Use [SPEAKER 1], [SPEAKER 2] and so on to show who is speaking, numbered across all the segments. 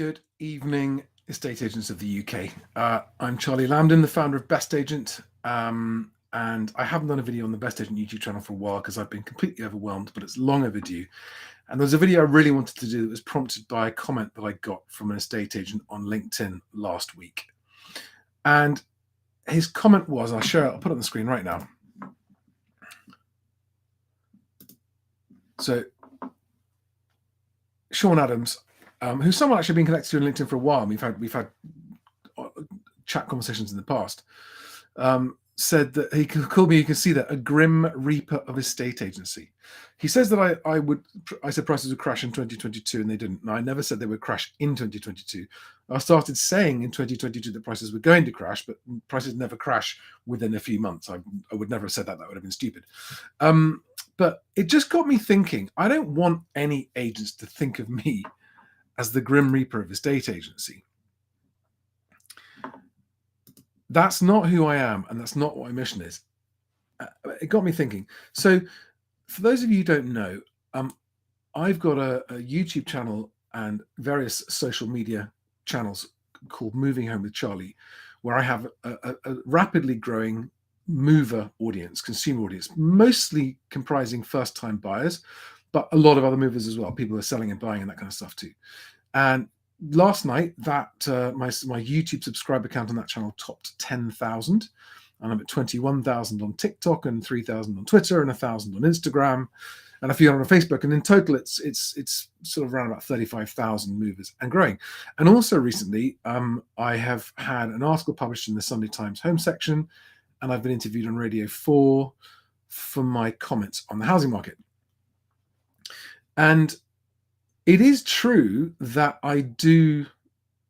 [SPEAKER 1] Good evening, estate agents of the UK. I'm Charlie Lambden, the founder of Best Agent, and I haven't done a video on the Best Agent YouTube channel for a while because I've been completely overwhelmed, but it's long overdue. And there's a video I really wanted to do that was prompted by a comment that I got from an estate agent on LinkedIn last week. And his comment was, I'll put it on the screen right now. So, Sean Adams, who's someone actually been connected to on LinkedIn for a while, and we've had chat conversations in the past, said that he called me, you can see that, a grim reaper of estate agency. He says that I said prices would crash in 2022, and they didn't. And I never said they would crash in 2022. I started saying in 2022 that prices were going to crash, but prices never crash within a few months. I would never have said that. That would have been stupid. But it just got me thinking, I don't want any agents to think of me as the grim reaper of estate agency. That's not who I am, and that's not what my mission is. It got me thinking. So for those of you who don't know, I've got a YouTube channel and various social media channels called Moving Home with Charlie, where I have a rapidly growing mover audience, consumer audience, mostly comprising first-time buyers, but a lot of other movers as well. People are selling and buying and that kind of stuff too. And last night, that my YouTube subscriber count on that channel topped 10,000, and I'm at 21,000 on TikTok and 3,000 on Twitter and 1,000 on Instagram and a few on Facebook. And in total, it's sort of around about 35,000 movers and growing. And also recently, I have had an article published in the Sunday Times home section, and I've been interviewed on Radio 4 for my comments on the housing market. And it is true that I do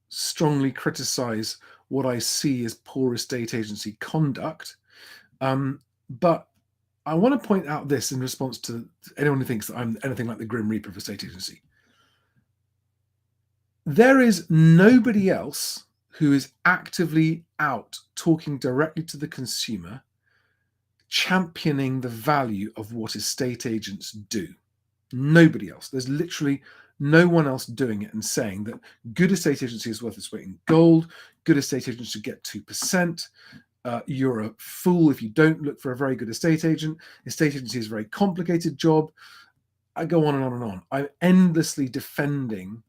[SPEAKER 1] strongly criticize what I see as poor estate agency conduct. But I want to point out this in response to anyone who thinks that I'm anything like the grim reaper of estate agency. There is nobody else who is actively out talking directly to the consumer, championing the value of what estate agents do. Nobody else. There's literally no one else doing it and saying that good estate agency is worth its weight in gold. Good estate agents should get 2%. You're a fool if you don't look for a very good estate agent. Estate agency is a very complicated job. I go on and on and on. I'm endlessly defending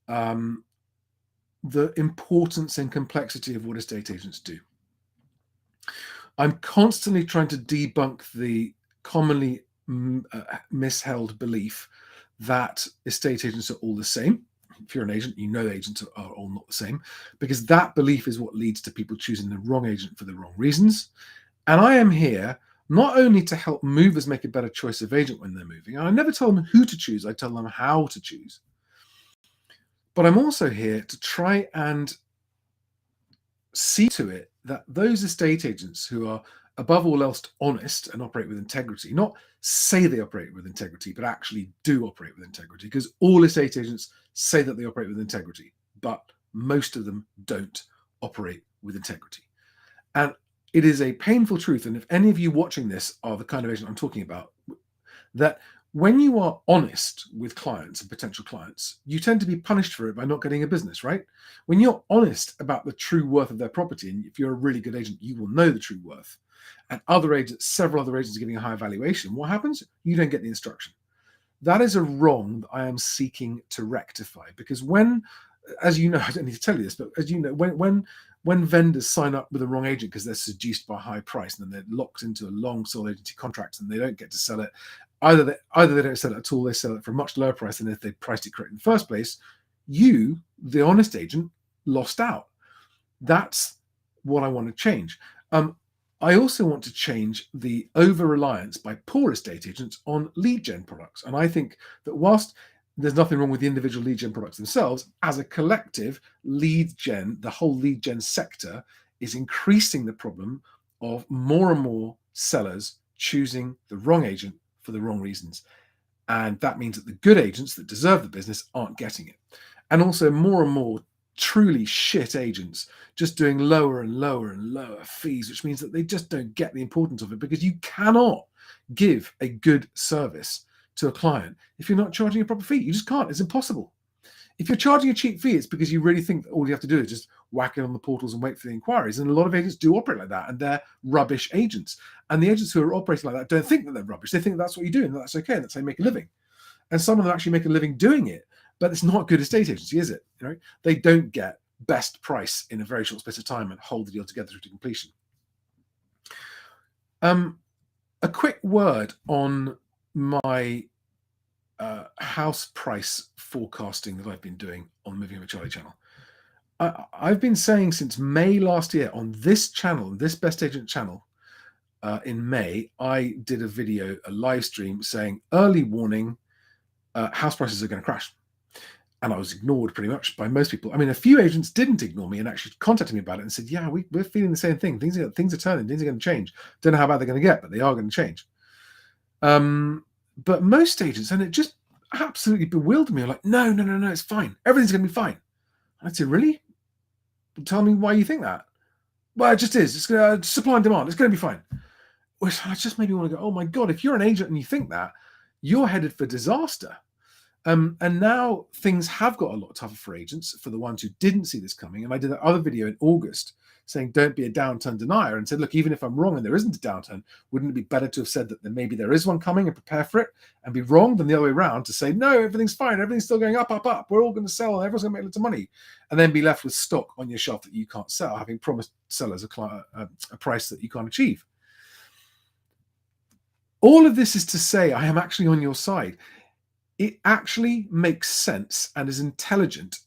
[SPEAKER 1] the importance and complexity of what estate agents do. I'm constantly trying to debunk the commonly misheld belief that estate agents are all the same. If you're an agent, you know agents are all not the same, because that belief is what leads to people choosing the wrong agent for the wrong reasons. And I am here not only to help movers make a better choice of agent when they're moving, and I never tell them who to choose, I tell them how to choose. But I'm also here to try and see to it that those estate agents who are above all else honest and operate with integrity, not say they operate with integrity, but actually do operate with integrity, because all estate agents say that they operate with integrity, but most of them don't operate with integrity. And it is a painful truth, and if any of you watching this are the kind of agent I'm talking about, that when you are honest with clients and potential clients, you tend to be punished for it by not getting a business, right? When you're honest about the true worth of their property, and if you're a really good agent, you will know the true worth, and several other agents are getting a higher valuation, what happens? You don't get the instruction. That is a wrong that I am seeking to rectify, because when, as you know, I don't need to tell you this, but as you know, when vendors sign up with the wrong agent because they're seduced by a high price, and then they're locked into a long sole agency contract and they don't get to sell it, either they don't sell it at all, they sell it for a much lower price than if they priced it correct in the first place, you, the honest agent, lost out. That's what I want to change. I also want to change the over-reliance by poor estate agents on lead gen products. And I think that whilst there's nothing wrong with the individual lead gen products themselves, as a collective, lead gen, the whole lead gen sector, is increasing the problem of more and more sellers choosing the wrong agent for the wrong reasons. And that means that the good agents that deserve the business aren't getting it. And also more and more truly shit agents just doing lower and lower and lower fees, which means that they just don't get the importance of it, because you cannot give a good service to a client if you're not charging a proper fee. You just can't. It's impossible. If you're charging a cheap fee, it's because you really think that all you have to do is just whack it on the portals and wait for the inquiries. And a lot of agents do operate like that, and they're rubbish agents. And the agents who are operating like that don't think that they're rubbish. They think that's what you do, and that's okay, and that's how you make a living. And some of them actually make a living doing it, but it's not good estate agency, is it? You know, they don't get best price in a very short space of time and hold the deal together through to completion. A quick word on my house price forecasting that I've been doing on Moving with Charlie channel. I've been saying since May last year on this channel, this Best Agent channel, in May, I did a video, a live stream saying, early warning, house prices are going to crash. And I was ignored pretty much by most people. I mean, a few agents didn't ignore me and actually contacted me about it and said, yeah, we're feeling the same thing. Things are turning, things are going to change. Don't know how bad they're going to get, but they are going to change. But most agents, and it just absolutely bewildered me. I'm like, no, it's fine. Everything's going to be fine. And I said, really? Tell me why you think that. Well, it just is. It's going to supply and demand. It's going to be fine. Which I just made me want to go, oh my God, if you're an agent and you think that, you're headed for disaster. And now things have got a lot tougher for agents, for the ones who didn't see this coming. And I did that other video in August saying, don't be a downturn denier, and said, look, even if I'm wrong and there isn't a downturn, wouldn't it be better to have said that maybe there is one coming and prepare for it, and be wrong than the other way around to say, no, everything's fine. Everything's still going up. We're all going to sell and everyone's going to make lots of money, and then be left with stock on your shelf that you can't sell, having promised sellers a price that you can't achieve. All of this is to say, I am actually on your side. It actually makes sense and is intelligent,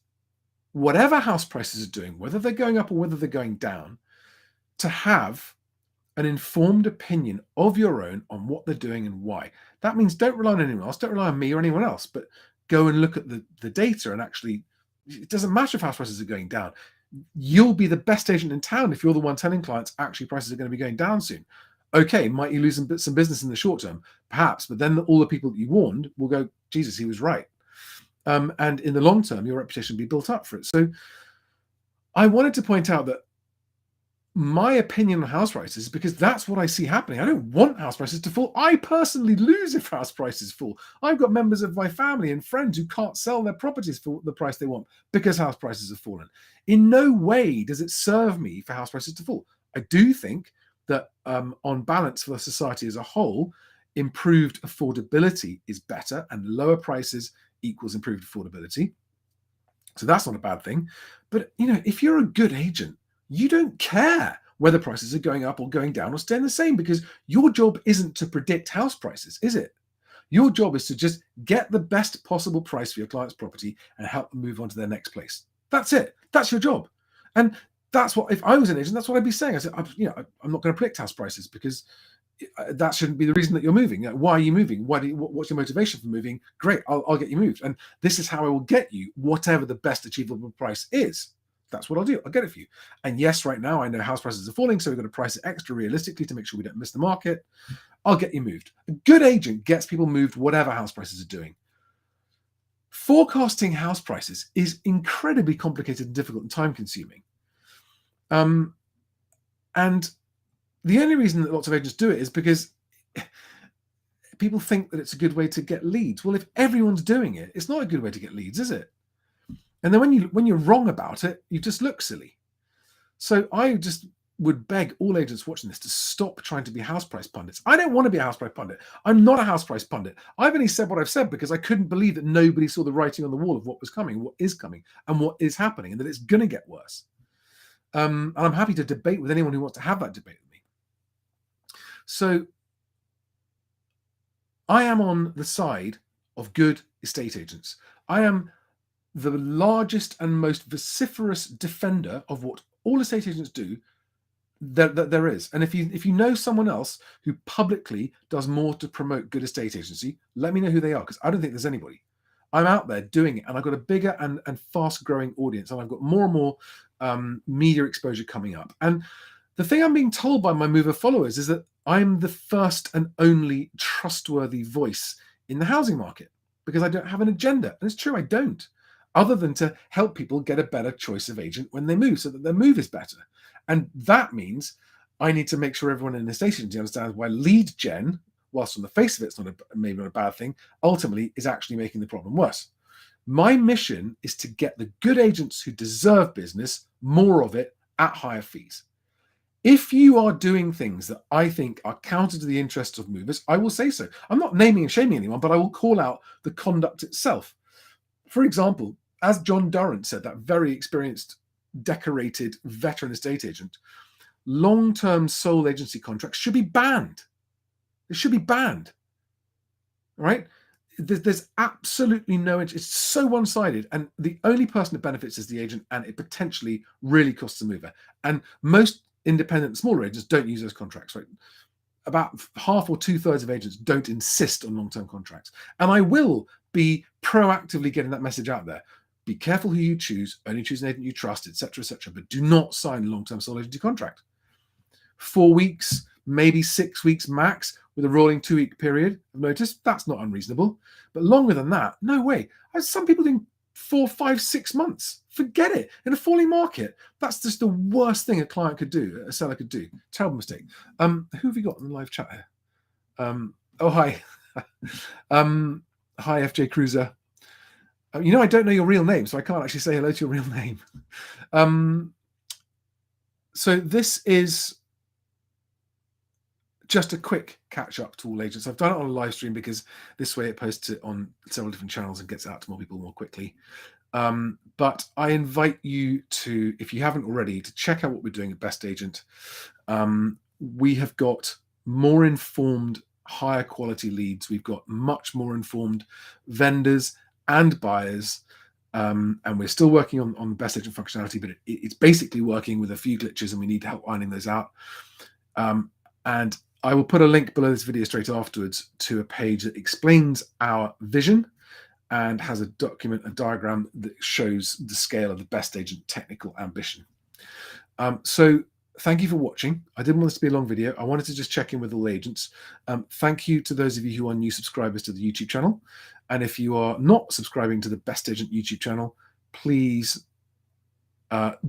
[SPEAKER 1] whatever house prices are doing, whether they're going up or whether they're going down, to have an informed opinion of your own on what they're doing and why. That means don't rely on anyone else, don't rely on me or anyone else, but go and look at the data. And actually, it doesn't matter if house prices are going down. You'll be the best agent in town if you're the one telling clients actually prices are going to be going down soon. Okay, might you lose some business in the short term? Perhaps, but then all the people that you warned will go, Jesus, he was right. And in the long term, your reputation will be built up for it. So I wanted to point out that my opinion on house prices, because that's what I see happening. I don't want house prices to fall. I personally lose if house prices fall. I've got members of my family and friends who can't sell their properties for the price they want because house prices have fallen. In no way does it serve me for house prices to fall. I do think that on balance for the society as a whole, improved affordability is better, and lower prices equals improved affordability. So that's not a bad thing. But if you're a good agent, you don't care whether prices are going up or going down or staying the same, because your job isn't to predict house prices, is it? Your job is to just get the best possible price for your client's property and help them move on to their next place. That's it. That's your job. And that's what, if I was an agent, that's what I'd be saying. I said, I'm not going to predict house prices, because that shouldn't be the reason that you're moving. Why are you moving? What's your motivation for moving? Great, I'll get you moved. And this is how I will get you whatever the best achievable price is. That's what I'll do. I'll get it for you. And yes, right now I know house prices are falling, so we've got to price it extra realistically to make sure we don't miss the market. I'll get you moved. A good agent gets people moved whatever house prices are doing. Forecasting house prices is incredibly complicated and difficult and time consuming. And the only reason that lots of agents do it is because people think that it's a good way to get leads. Well, if everyone's doing it, it's not a good way to get leads, is it? And then when you're wrong about it, you just look silly. So I just would beg all agents watching this to stop trying to be house price pundits. I don't want to be a house price pundit. I'm not a house price pundit. I've only said what I've said because I couldn't believe that nobody saw the writing on the wall of what was coming, what is coming, and what is happening, and that it's going to get worse. And I'm happy to debate with anyone who wants to have that debate with me. So I am on the side of good estate agents. I am the largest and most vociferous defender of what all estate agents do that there is. And if you know someone else who publicly does more to promote good estate agency, let me know who they are, because I don't think there's anybody. I'm out there doing it, and I've got a bigger and fast growing audience, and I've got more and more media exposure coming up. And the thing I'm being told by my mover followers is that I'm the first and only trustworthy voice in the housing market, because I don't have an agenda. And it's true, I don't, other than to help people get a better choice of agent when they move, so that their move is better. And that means I need to make sure everyone in the estate agency understands why lead gen, whilst on the face of it, it's maybe not a bad thing, ultimately is actually making the problem worse. My mission is to get the good agents who deserve business, more of it at higher fees. If you are doing things that I think are counter to the interests of movers, I will say so. I'm not naming and shaming anyone, but I will call out the conduct itself. For example, as John Durrant said, that very experienced, decorated veteran estate agent, long-term sole agency contracts should be banned. It should be banned, right? There's absolutely no, it's so one-sided, and the only person that benefits is the agent, and it potentially really costs the mover. And most independent smaller agents don't use those contracts, right? About half or 2/3 of agents don't insist on long-term contracts. And I will be proactively getting that message out there. Be careful who you choose, only choose an agent you trust, etc., but do not sign a long-term sole agency contract. 4 weeks, maybe 6 weeks max, with a rolling 2-week period of notice, that's not unreasonable. But longer than that, no way. Some people doing 4, 5, 6 months. Forget it. In a falling market, that's just the worst thing a client could do, a seller could do. Terrible mistake. Who have we got in the live chat here? Oh, hi. Hi, FJ Cruiser. I don't know your real name, so I can't actually say hello to your real name. So this is just a quick catch up to all agents. I've done it on a live stream because this way it posts it on several different channels and gets it out to more people more quickly. But I invite you to, if you haven't already, to check out what we're doing at Best Agent. We have got more informed, higher quality leads. We've got much more informed vendors and buyers. And we're still working on Best Agent functionality, but it's basically working with a few glitches, and we need help ironing those out. And I will put a link below this video straight afterwards to a page that explains our vision and has a diagram that shows the scale of the Best Agent technical ambition. So thank you for watching. I didn't want this to be a long video. I wanted to just check in with all agents. Thank you to those of you who are new subscribers to the YouTube channel. And if you are not subscribing to the Best Agent YouTube channel, please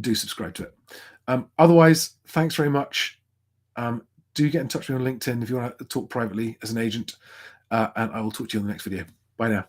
[SPEAKER 1] do subscribe to it. Otherwise, thanks very much. Do get in touch with me on LinkedIn if you want to talk privately as an agent, and I will talk to you on the next video. Bye now.